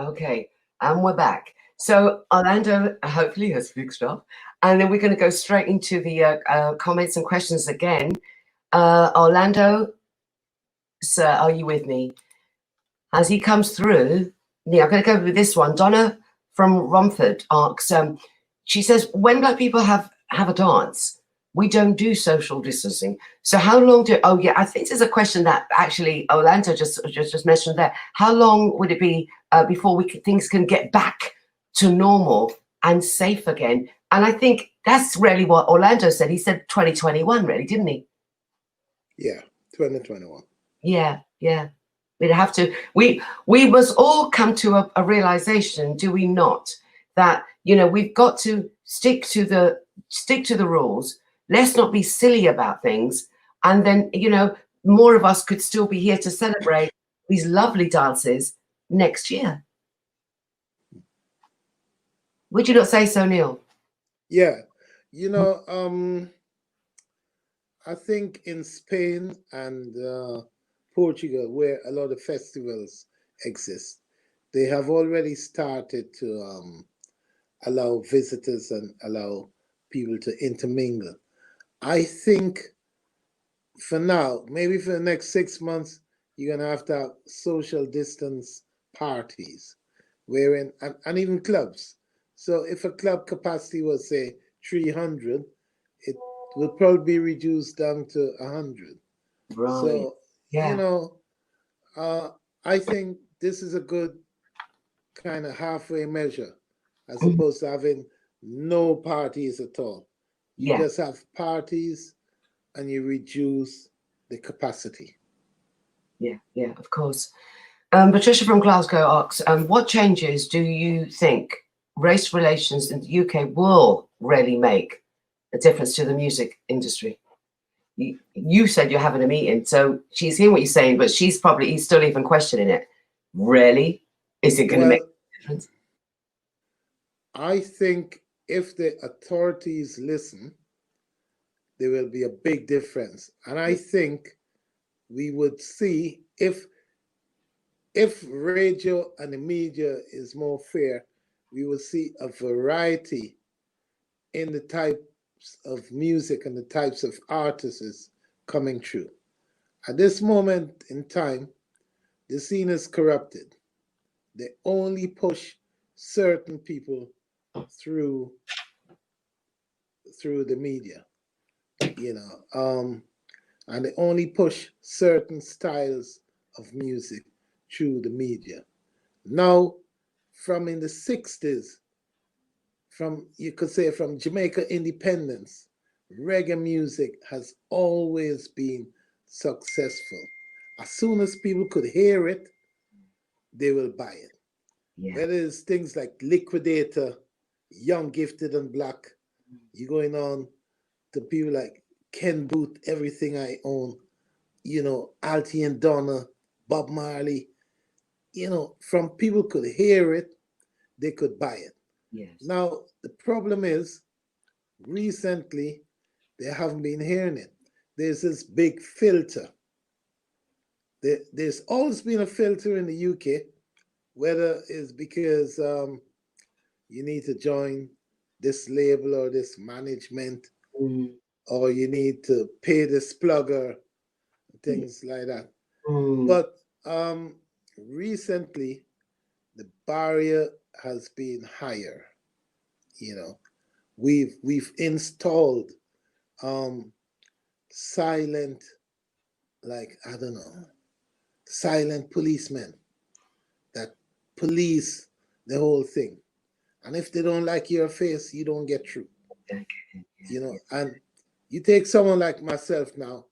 Okay, and we're back. So Orlando hopefully has fixed up, and then we're going to go straight into the comments and questions again. Orlando, sir, are you with me? As he comes through, yeah, I'm going to go with this one. Donna from Romford asks, she says, when Black people have a dance, we don't do social distancing. So how long do, oh yeah, I think there's a question that actually Orlando just mentioned there. How long would it be before things can get back to normal and safe again? And I think that's really what Orlando said. He said 2021, really, didn't he? Yeah, 2021. Yeah, yeah. We'd have to, we must all come to a realization, do we not, that, you know, we've got to stick to the rules. Let's not be silly about things. And then, you know, more of us could still be here to celebrate these lovely dances next year. Would you not say so, Neil? Yeah. You know, I think in Spain and Portugal, where a lot of festivals exist, they have already started to allow visitors and allow people to intermingle. I think for now, maybe for the next 6 months, you're going to have social distance parties, wherein, and even clubs. So if a club capacity was, say, 300, it would probably be reduced down to 100. Right. So, yeah. you know, I think this is a good kind of halfway measure, as opposed to having no parties at all. You just have parties and you reduce the capacity. Yeah, yeah, of course. Patricia from Glasgow asks, what changes do you think race relations in the UK will really make a difference to the music industry? You said you're having a meeting, so she's hearing what you're saying, but he's still even questioning it. Really? Is it going to make a difference? I think if the authorities listen, there will be a big difference. And I think we would see if radio and the media is more fair, we will see a variety in the types of music and the types of artists coming through. At this moment in time, the scene is corrupted. They only push certain people through the media, you know, and they only push certain styles of music through the media. Now, from in the 60s, you could say from Jamaica independence, reggae music has always been successful. As soon as people could hear it, they will buy it. Yeah. Whether it's things like Liquidator, Young, Gifted, and Black, you're going on to people like Ken Booth, Everything I Own, you know, Altie and Donna, Bob Marley, you know, from people could hear it, they could buy it. Yes. Now, the problem is, recently, they haven't been hearing it. There's this big filter. There's always been a filter in the UK, whether it's because you need to join this label or this management, or you need to pay this plugger, things like that. But recently, the barrier has been higher. You know, we've installed silent, like, I don't know, silent policemen that police the whole thing. And if they don't like your face, you don't get through. You know, and You take someone like myself now.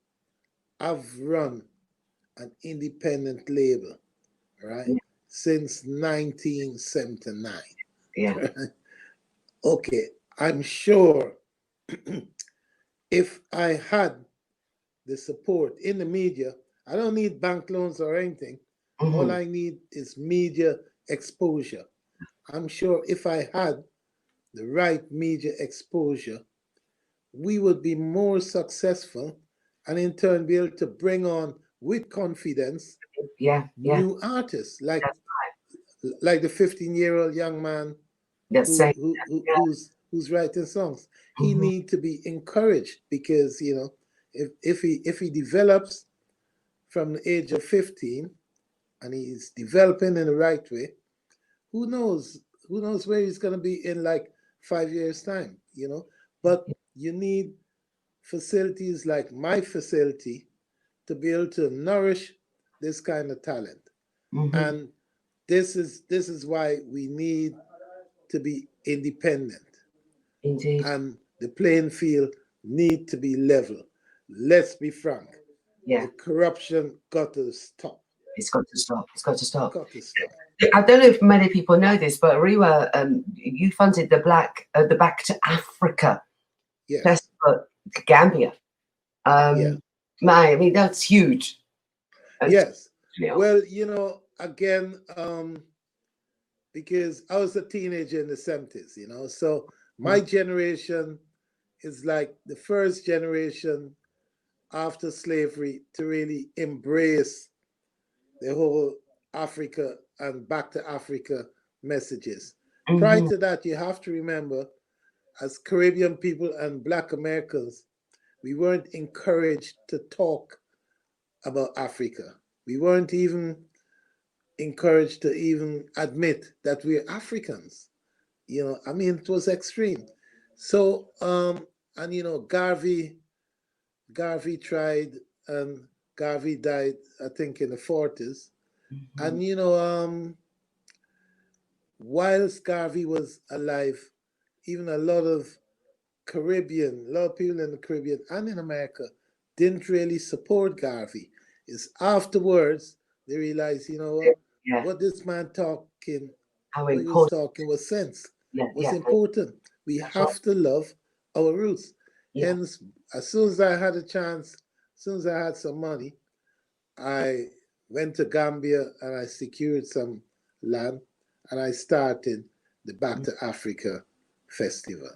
I've run an independent label, right, Yeah. since 1979. Yeah. Okay, I'm sure if I had the support in the media, I don't need bank loans or anything. All Hmm. I need is media exposure. I'm sure if I had the right media exposure, we would be more successful and in turn be able to bring on with confidence Yeah. Yeah. new artists That's like the 15-year-old young man that's saying. Yeah. who's writing songs. He Hmm. need to be encouraged because if he develops from the age of 15 and he's developing in the right way, who knows where he's going to be in like 5 years time. But you need facilities like my facility to be able to nourish this kind of talent. Hmm. And this is why we need to be independent, Indeed. and the playing field need to be level. Let's be frank. Yeah. The corruption got to stop. It's got to stop. It's got to stop. Got to stop. I don't know if many people know this, but Riwa, you funded the Back to Africa Yes. Festival, Gambia. Yeah. I mean, that's huge. That's, Yes. Well, again, because I was a teenager in the 70s, so my generation is like the first generation after slavery to really embrace the whole Africa and back to Africa messages. Prior mm-hmm. to that, you have to remember, as Caribbean people and Black Americans, we weren't encouraged to talk about Africa. We weren't even encouraged to even admit that we're Africans. I mean, it was extreme. So, and Garvey tried, and Garvey died, I think, in the 40s. Mm-hmm. And whilst Garvey was alive, even a lot of people in the Caribbean and in America didn't really support Garvey. It's afterwards they realized, Yeah. what this man talking, How what he was important. talking was sense, Yeah. was Yeah. important. We That's right. have to love our roots. Yeah. Hence, as soon as I had a chance, as soon as I had some money, I went to Gambia and I secured some land and I started the Back to Africa Festival.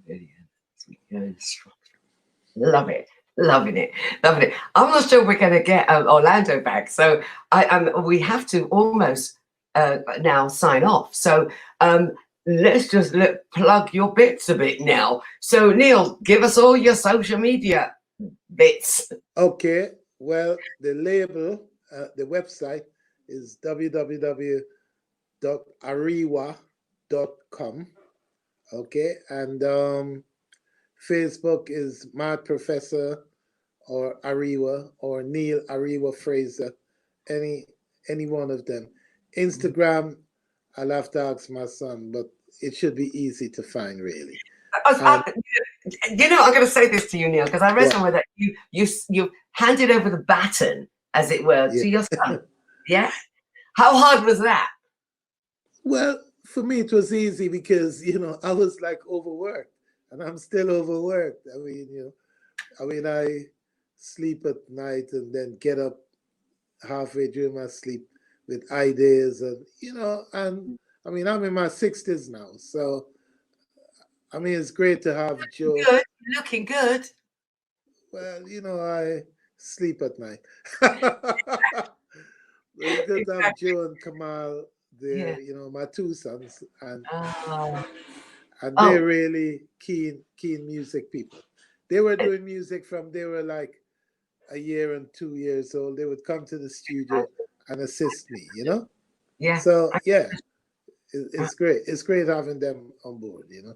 Brilliant. Love it. Loving it. Loving it. I'm not sure we're going to get Orlando back. So we have to almost now sign off. So let's just plug your bits a bit now. So Neil, give us all your social media bits. Okay, well, the website is www.ariwa.com. Okay, and Facebook is Mad Professor or Ariwa or Neil Ariwa Fraser, any one of them. Instagram, I'll have to ask my son, but it should be easy to find, really. And I'm going to say this to you, Neil, because I read what? somewhere that you handed over the baton, as it were, Yeah. to your son. Yeah. How hard was that? Well, for me, it was easy because I was like overworked, and I'm still overworked. I sleep at night and then get up halfway during my sleep with ideas, and I'm in my 60s now, so it's great to have Joe. Good. Looking good. Well, I sleep at night. But it's good to have Exactly. Joe and Kamal Yeah. there, my two sons, and Uh, they're oh, really keen music people. They were doing music from they were like a year and 2 years old. They would come to the studio and assist me. yeah. So yeah, Uh, it's great. It's great having them on board. yeah.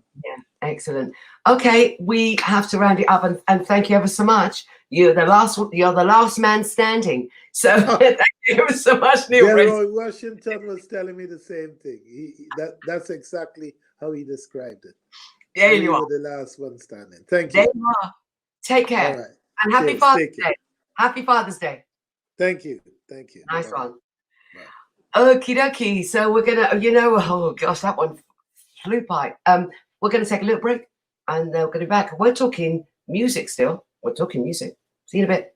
Excellent. Okay, we have to round it up, and thank you ever so much. You're the last man standing. So thank you ever so much, Neil. Delroy Washington was telling me the same thing. That's exactly how he described it. There and you you are. were the last one standing. Thank There you. you are. Take All care. right. And happy Cheers. Father's Take care. Day. Happy Father's Day. Thank you. Thank you. Nice Bye-bye. one. Bye. Okie dokie. So we're gonna, oh gosh, that one flew by. We're gonna take a little break and we're gonna be back. We're talking music still. We're talking music. See you in a bit.